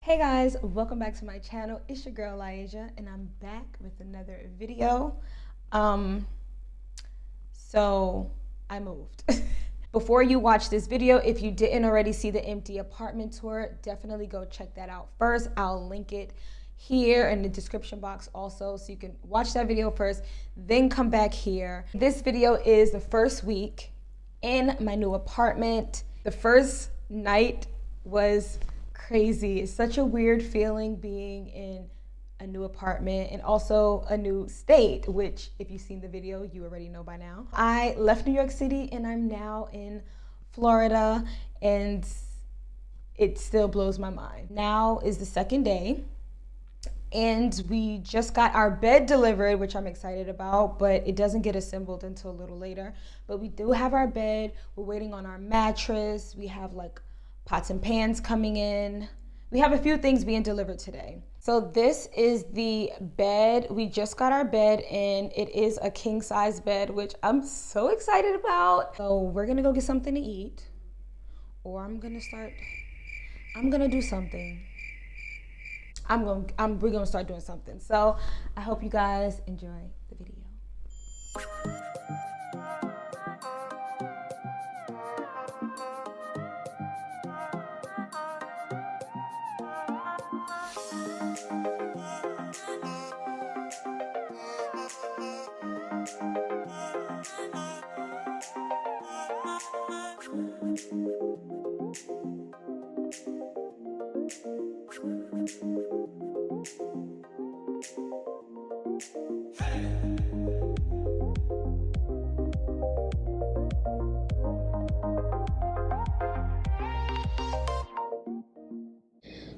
Hey guys, welcome back to my channel. It's your girl Lyasia and I'm back with another video. Um so I moved. Before you watch this video, if you didn't already see the empty apartment tour, definitely go check that out first. I'll link it here in the description box also, so you can watch that video first, then come back here. This video is the first week in my new apartment. The first night was crazy. It's such a weird feeling being in a new apartment and also a new state, which if you've seen the video, you already know by now. I left New York City and I'm now in Florida, and it still blows my mind. Now is the second day and we just got our bed delivered, which I'm excited about, but it doesn't get assembled until a little later. But we do have our bed. We're waiting on our mattress. We have like pots and pans coming in. We have a few things being delivered today. So this is the bed. We just got our bed and it is a king size bed, which I'm so excited about. So we're gonna go get something to eat, or we're gonna do something. We're gonna start doing something. So I hope you guys enjoy the video.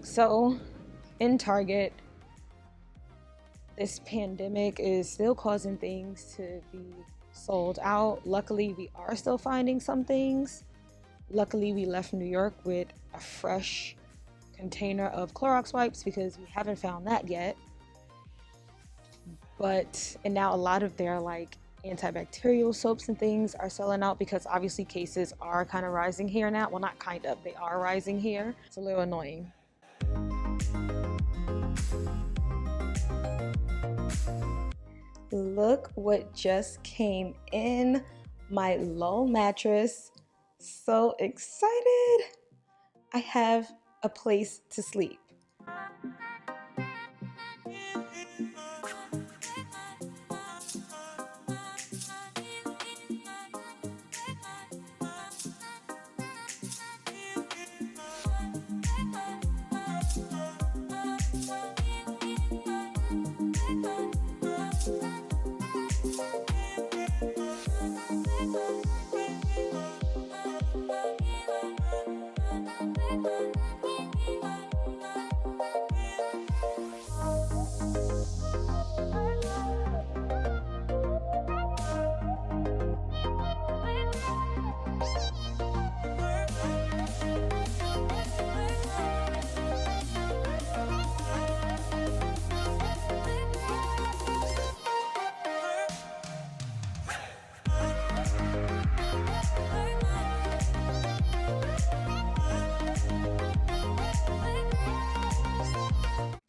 So in Target, this pandemic is still causing things to be sold out. Luckily, we are still finding some things. Luckily, we left New York with a fresh container of Clorox wipes because we haven't found that yet. And now a lot of their like antibacterial soaps and things are selling out because obviously cases are kind of rising here now. Well, not kind of, they are rising here. It's a little annoying. Look what just came in. My Lull mattress. So excited. I have a place to sleep.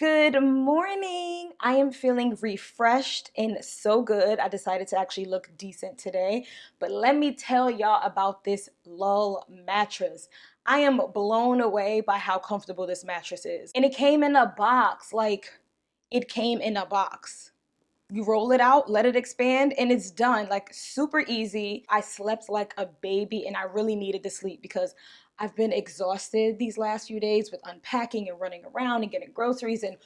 Good morning. I am feeling refreshed and so good. I decided to actually look decent today. But let me tell y'all about this Lull mattress. I am blown away by how comfortable this mattress is. And it came in a box. It came in a box. You roll it out, let it expand, and it's done. Like, super easy. I slept like a baby and I really needed to sleep because I've been exhausted these last few days with unpacking and running around and getting groceries and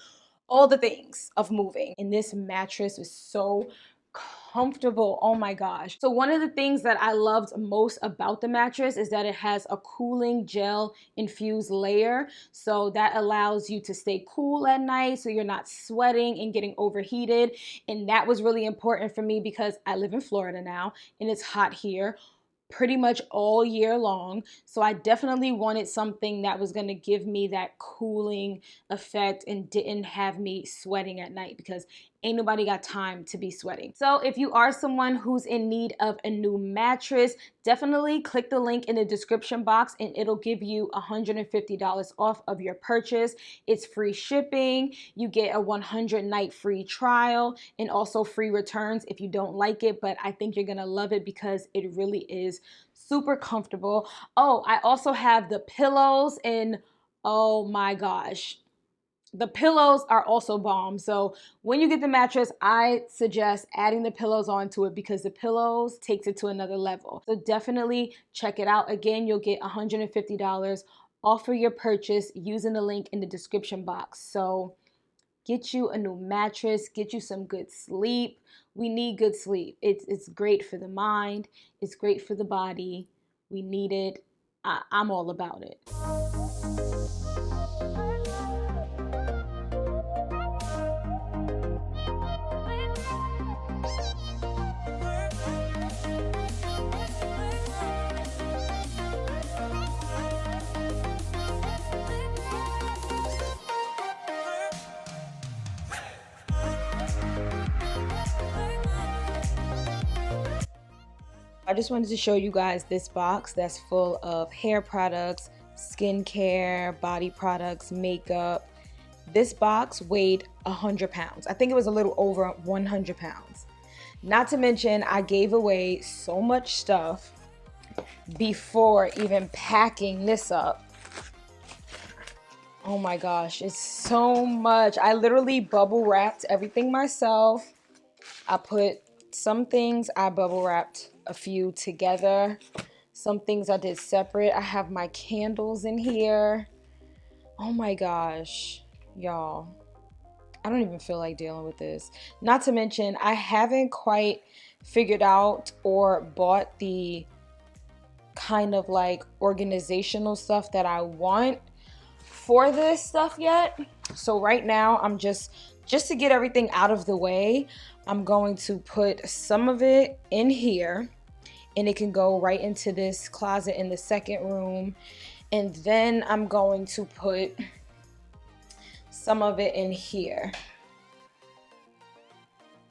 all the things of moving. And this mattress is so comfortable. Oh my gosh. So one of the things that I loved most about the mattress is that it has a cooling gel infused layer. So that allows you to stay cool at night so you're not sweating and getting overheated. And that was really important for me because I live in Florida now and it's hot here pretty much all year long. So I definitely wanted something that was going to give me that cooling effect and didn't have me sweating at night, because Ain't nobody got time to be sweating. So if you are someone who's in need of a new mattress, definitely click the link in the description box and it'll give you $150 off of your purchase. It's free shipping. You get a 100-night free trial and also free returns if you don't like it, but I think you're gonna love it because it really is super comfortable. Oh, I also have the pillows, and oh my gosh, the pillows are also bomb. So when you get the mattress, I suggest adding the pillows onto it because the pillows takes it to another level. So definitely check it out. Again, you'll get $150 off of your purchase using the link in the description box. So get you a new mattress, get you some good sleep. We need good sleep. It's great for the mind. It's great for the body. We need it. I'm all about it. I just wanted to show you guys this box that's full of hair products, skincare, body products, makeup. This box weighed 100 pounds. I think it was a little over 100 pounds. Not to mention, I gave away so much stuff before even packing this up. Oh my gosh, it's so much. I literally bubble wrapped everything myself. I put some things, I bubble wrapped a few together. Some things I did separate. I have my candles in here. Oh my gosh, y'all. I don't even feel like dealing with this. Not to mention, I haven't quite figured out or bought the kind of like organizational stuff that I want for this stuff yet. So right now, I'm just to get everything out of the way, I'm going to put some of it in here, and it can go right into this closet in the second room. And then I'm going to put some of it in here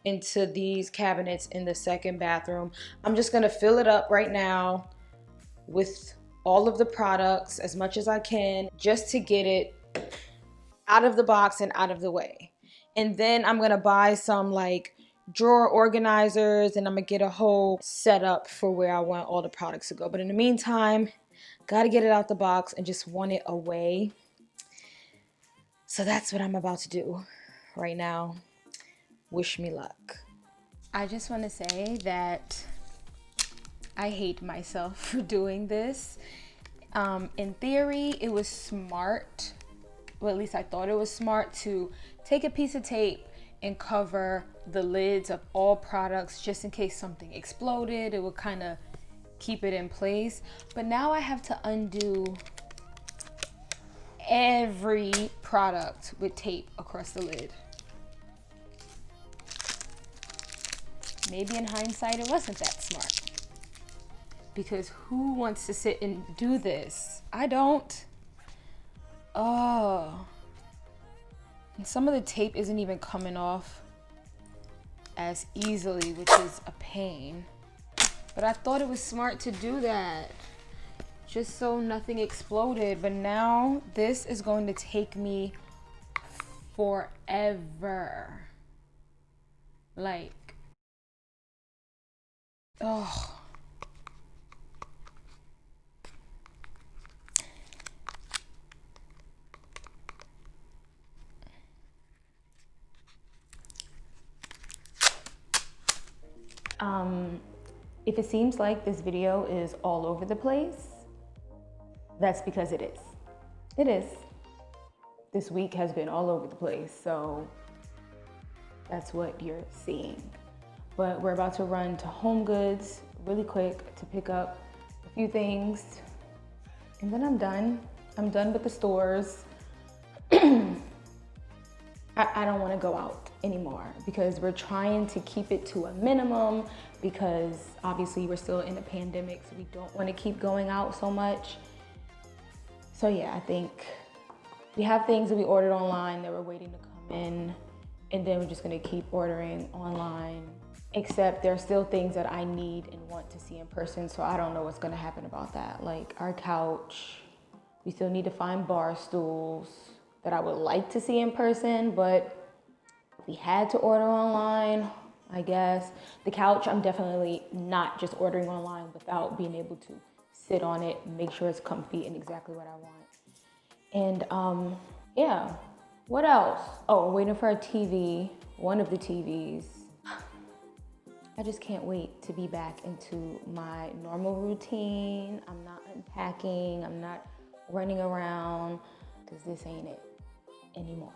into these cabinets in the second bathroom. I'm just gonna fill it up right now with all of the products as much as I can, just to get it out of the box and out of the way. And then I'm gonna buy some like drawer organizers, and I'm gonna get a whole setup for where I want all the products to go. But in the meantime, gotta get it out the box and just want it away. So that's what I'm about to do right now. Wish me luck. I just want to say that I hate myself for doing this. In theory, it was smart, well, at least I thought it was smart, to take a piece of tape and cover the lids of all products just in case something exploded. It would kind of keep it in place. But now I have to undo every product with tape across the lid. Maybe in hindsight it wasn't that smart, because who wants to sit and do this? I don't. Oh, and some of the tape isn't even coming off as easily, which is a pain. But I thought it was smart to do that, just so nothing exploded. But now this is going to take me forever. Like, oh. If it seems like this video is all over the place, that's because it is. It is. This week has been all over the place, so that's what you're seeing. But we're about to run to Home Goods really quick to pick up a few things, and then I'm done. I'm done with the stores. I don't want to go out anymore because we're trying to keep it to a minimum, because obviously we're still in a pandemic, so we don't want to keep going out so much. So yeah, I think we have things that we ordered online that we're waiting to come in, and then we're just gonna keep ordering online. Except there's still things that I need and want to see in person, so I don't know what's gonna happen about that. Like our couch, we still need to find bar stools that I would like to see in person, but we had to order online, I guess. The couch, I'm definitely not just ordering online without being able to sit on it, make sure it's comfy and exactly what I want. And yeah, what else? Oh, we're waiting for a TV, one of the TVs. I just can't wait to be back into my normal routine. I'm not unpacking, I'm not running around, because this ain't it anymore.